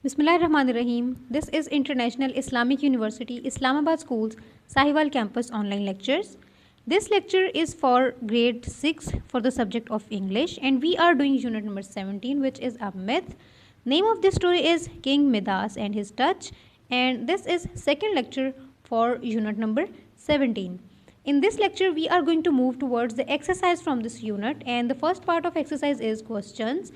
Bismillahirrahmanirrahim. This is International Islamic University, Islamabad Schools, Sahiwal Campus online lectures. This lecture is for grade 6 for the subject of English, and we are doing unit number 17, which is a myth. Name of this story is King Midas and his touch, and this is second lecture for unit number 17. In this lecture, we are going to move towards the exercise from this unit, and the first part of exercise is questions.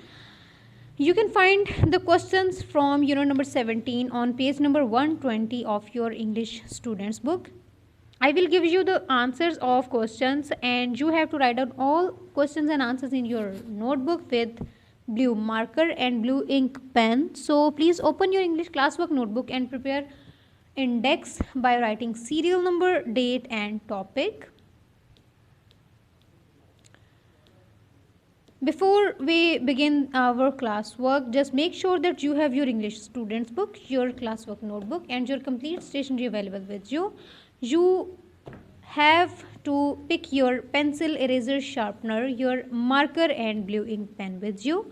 You can find the questions from unit number 17 on page number 120 of your English students book. I will give you the answers of questions and you have to write down all questions and answers in your notebook with blue marker and blue ink pen. So please open your English classwork notebook and prepare index by writing serial number, date and topic. Before we begin our classwork, just make sure that you have your English students book, your classwork notebook and your complete stationery available with you. You have to pick your pencil, eraser, sharpener, your marker and blue ink pen with you.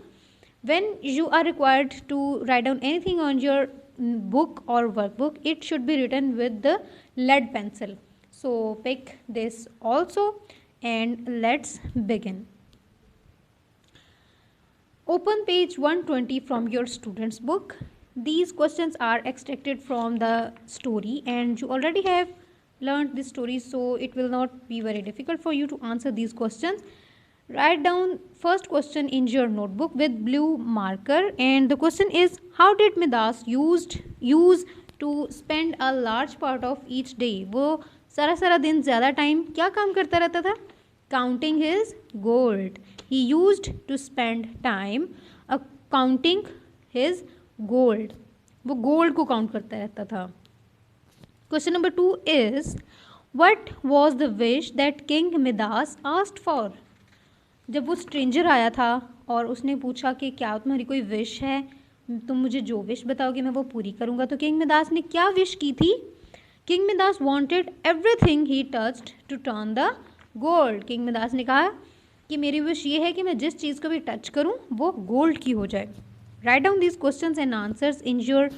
When you are required to write down anything on your book or workbook, it should be written with the lead pencil. So pick this also and let's begin. Open page 120 from your students book. These questions are extracted from the story and you already have learned this story, so it will not be very difficult for you to answer these questions. Write down first question in your notebook with blue marker and the question is, how did Midas use to spend a large part of each day? वो सारा दिन ज़्यादा time क्या काम करता रहता था? Counting his gold. He used to spend time counting his gold. वो gold को count करता रहता था. Question number 2 is, what was the wish that King Midas asked for? जब वो stranger आया था और उसने पूछा कि क्या तुम्हारी कोई wish है, तुम मुझे जो wish बताओगे मैं वो पूरी करूँगा, तो King Midas ने क्या wish की थी? King Midas wanted everything he touched to turn the gold. King Midas ने कहा कि मेरी विश ये है कि मैं जिस चीज़ को भी टच करूं वो गोल्ड की हो जाए. Write down these questions and answers in your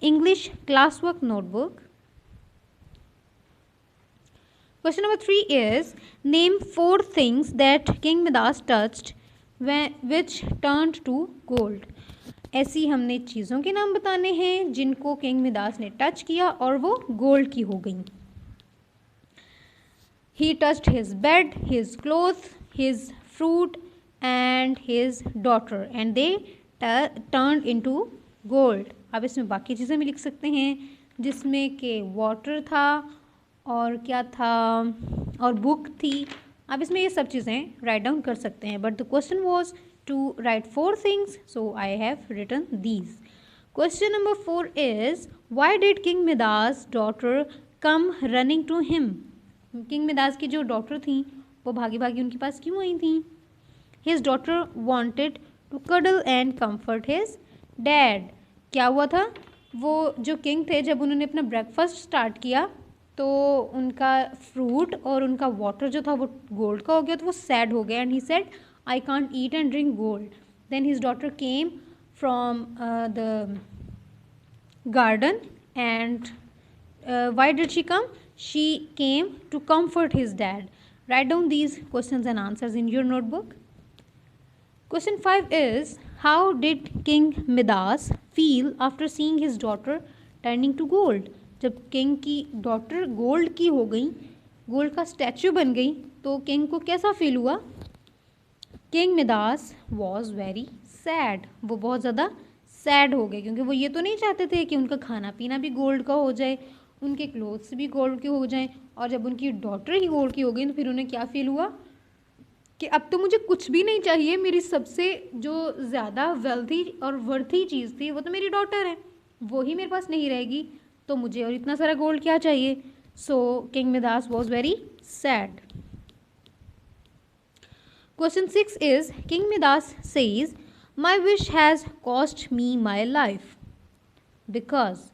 English class work notebook. Question number 3 is, name 4 things that king Midas touched which turned to gold. ऐसी हमने चीज़ों के नाम बताने हैं जिनको किंग मिदास ने टच किया और वो गोल्ड की हो गई. He touched his bed, his clothes, his fruit and his daughter and they turned into gold. अब इसमें बाकी चीज़ें भी लिख सकते हैं जिसमें कि water था और क्या था और book थी. अब इसमें ये सब चीज़ें write down कर सकते हैं. But the question was to write 4 things, so I have written these. Question number 4 is, why did King Midas' daughter come running to him? King Midas की जो डॉटर थी वो भागी भागी उनके पास क्यों आई थी? His daughter wanted to cuddle and comfort his dad. क्या हुआ था? वो जो किंग थे जब उन्होंने अपना ब्रेकफास्ट स्टार्ट किया तो उनका फ्रूट और उनका वाटर जो था वो गोल्ड का हो गया, तो वो सैड हो गया and he said I can't eat and drink gold. Then his daughter came from the garden and why did she come? She came to comfort his dad. Write down these questions and answers in your notebook. Question 5 is, how did King Midas feel after seeing his daughter turning to gold? जब king की daughter gold की हो गई, gold का statue बन गई, तो king को कैसा फील हुआ? King Midas was very sad. वो बहुत ज़्यादा सैड हो गए क्योंकि वो ये तो नहीं चाहते थे कि उनका खाना पीना भी गोल्ड का हो जाए, उनके क्लोथ्स भी गोल्ड के हो जाएं, और जब उनकी डॉटर ही गोल्ड की हो गई तो फिर उन्हें क्या फील हुआ कि अब तो मुझे कुछ भी नहीं चाहिए, मेरी सबसे जो ज़्यादा वेल्थी और वर्थी चीज़ थी वो तो मेरी डॉटर है, वो ही मेरे पास नहीं रहेगी तो मुझे और इतना सारा गोल्ड क्या चाहिए. So king Midas was very sad. Question 6 is, king Midas says my wish has cost me my life because.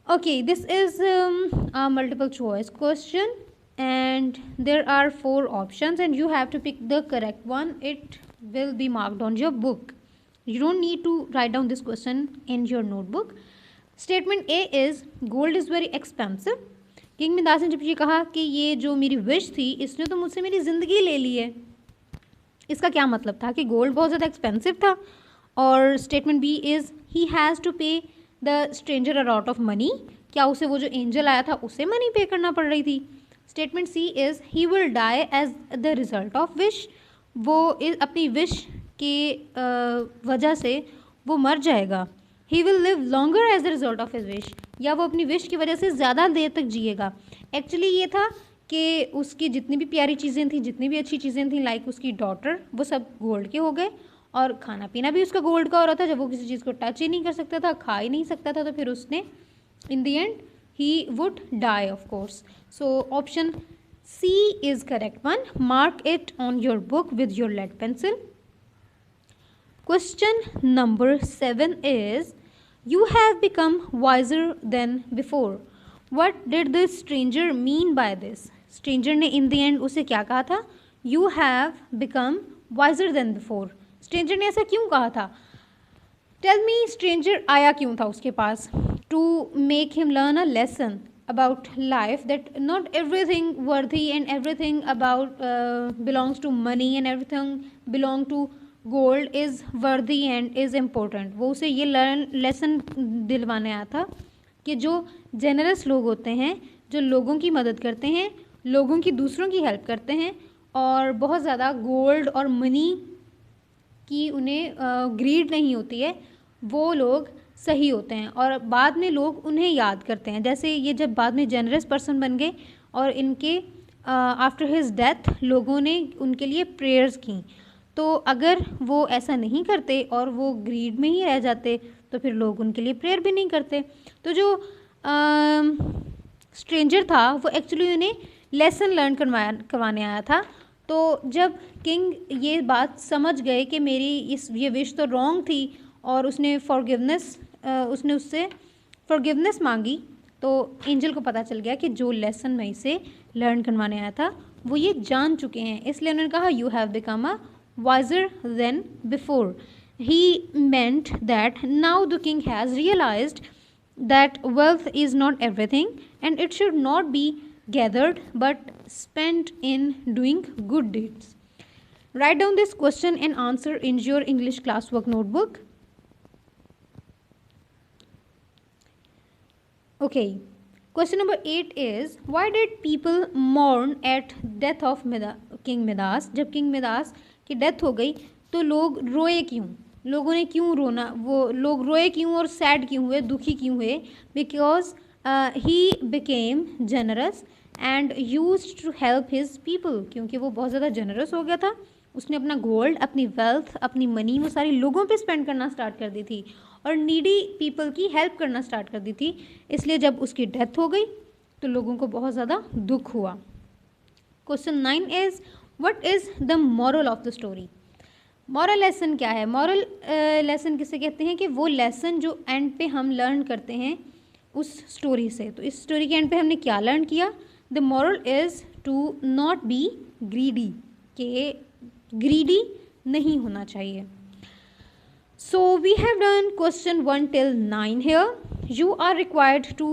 Okay, this is a multiple choice question and there are 4 options and you have to pick the correct one. It will be marked on your book. You don't need to write down this question in your notebook. Statement A is gold is very expensive. King Midas ने जब ये कहा कि ये जो मेरी wish थी इसने तो मुझसे मेरी ज़िंदगी ले ली है, इसका क्या मतलब था कि गोल्ड बहुत ज़्यादा एक्सपेंसिव था. और statement B is he has to pay the stranger a lot of money. क्या उसे वो जो एंजल आया था उसे मनी पे करना पड़ रही थी. Statement C is he will die as the result of wish. वो अपनी विश के वजह से वो मर जाएगा. He will live longer as the result of his wish. या वो अपनी विश की वजह से ज़्यादा देर तक जिएगा. एक्चुअली ये था कि उसकी जितनी भी प्यारी चीज़ें थी, जितनी भी अच्छी चीज़ें थी, लाइक उसकी डॉटर, वो सब गोल्ड के हो गए. और खाना पीना भी उसका गोल्ड का हो रहा था. जब वो किसी चीज़ को टच ही नहीं कर सकता था, खा ही नहीं सकता था, तो फिर उसने in the end he would die of course. So option C is correct one. Mark it on your book with your lead pencil. Question number 7 is, you have become wiser than before. What did the stranger mean by this? Stranger ने in the end उसे क्या कहा था? You have become wiser than before. Stranger ने ऐसा क्यों कहा था? Tell me, stranger आया क्यों था उसके पास? To make him learn a lesson about life, that not everything worthy and everything about belongs to money and everything belong to gold is वर्दी एंड इज़ इम्पोर्टेंट. वो उसे ये लेसन दिलवाने आया था कि जो जेनरस लोग होते हैं, जो लोगों की मदद करते हैं, लोगों की दूसरों की हेल्प करते हैं और बहुत ज़्यादा गोल्ड और मनी की उन्हें ग्रीड नहीं होती है, वो लोग सही होते हैं और बाद में लोग उन्हें याद करते हैं. जैसे ये जब बाद में जेनरस पर्सन बन गए और इनके आफ्टर हिज डेथ लोगों ने उनके लिए प्रेयर्स की. तो अगर वो ऐसा नहीं करते और वो ग्रीड में ही रह जाते तो फिर लोग उनके लिए प्रेयर भी नहीं करते. तो जो स्ट्रेंजर था वो एक्चुअली उन्हें लेसन लर्न करवाने आया था. तो जब किंग ये बात समझ गए कि मेरी ये विश तो रॉन्ग थी और उसने उससे फॉरगिवनेस मांगी, तो एंजल को पता चल गया कि जो लेसन मैं इसे लर्न करवाने आया था वो ये जान चुके हैं. इसलिए उन्होंने कहा you have become a wiser than before. He meant that now the king has realized that wealth is not everything and it should not be gathered but spent in doing good deeds. Write down this question and answer in your English classwork notebook. Okay. Question number 8 is, why did people mourn at death of King Midas? जब King Midas की death हो गई तो लोग रोए क्यों? लोगों ने क्यों रोना? वो लोग रोए क्यों और सैड क्यों हुए, दुखी क्यों हुए? Because he became generous and used to help his people. क्योंकि वो बहुत ज़्यादा जनरस हो गया था. उसने अपना गोल्ड, अपनी वेल्थ, अपनी मनी वो सारी लोगों पे स्पेंड करना स्टार्ट कर दी थी और नीडी पीपल की हेल्प करना स्टार्ट कर दी थी. इसलिए जब उसकी डेथ हो गई तो लोगों को बहुत ज़्यादा दुख हुआ. Question 9 is, what is the moral of the story? Moral lesson क्या है? मॉरल लेसन किसे कहते हैं कि वो लेसन जो एंड पे हम लर्न करते हैं उस स्टोरी से. तो इस स्टोरी के एंड पे हमने क्या लर्न किया? The moral is to not be greedy, कि ग्रीडी नहीं होना चाहिए. So we have done question 1 till 9 here. You are required to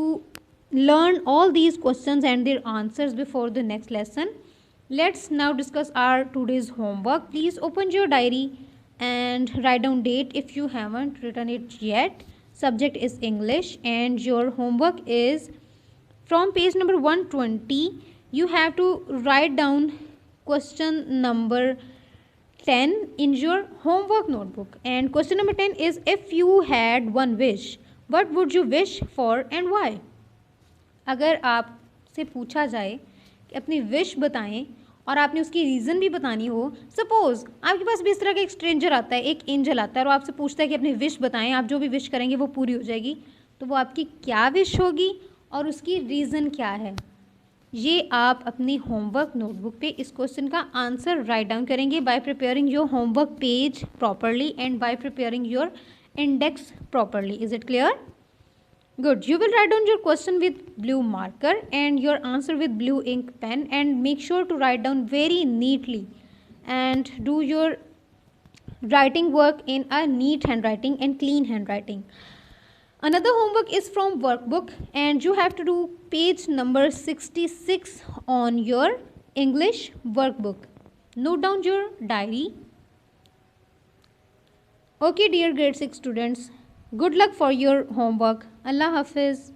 learn all these questions and their answers before the next lesson. Let's now discuss our today's homework. Please open your diary and write down date if you haven't written it yet. Subject is English and your homework is from page number 120. You have to write down question number 10 in your homework notebook. And question number 10 is, if you had one wish, what would you wish for and why? अगर आपसे पूछा जाए कि अपनी wish बताएं और आपने उसकी रीज़न भी बतानी हो, सपोज़ आपके पास भी इस तरह का एक स्ट्रेंजर आता है, एक एंजल आता है और आपसे पूछता है कि अपनी विश बताएं, आप जो भी विश करेंगे वो पूरी हो जाएगी, तो वो आपकी क्या विश होगी और उसकी रीज़न क्या है? ये आप अपनी होमवर्क नोटबुक पे इस क्वेश्चन का आंसर राइट डाउन करेंगे bye preparing your homework page properly and bye preparing your index properly. Is it clear? Good. You will write down your question with blue marker and your answer with blue ink pen, and make sure to write down very neatly and do your writing work in a neat handwriting and clean handwriting. Another homework is from workbook, and you have to do page number 66 on your English workbook. Note down your diary. Okay, dear grade 6 students, good luck for your homework. Allah Hafiz.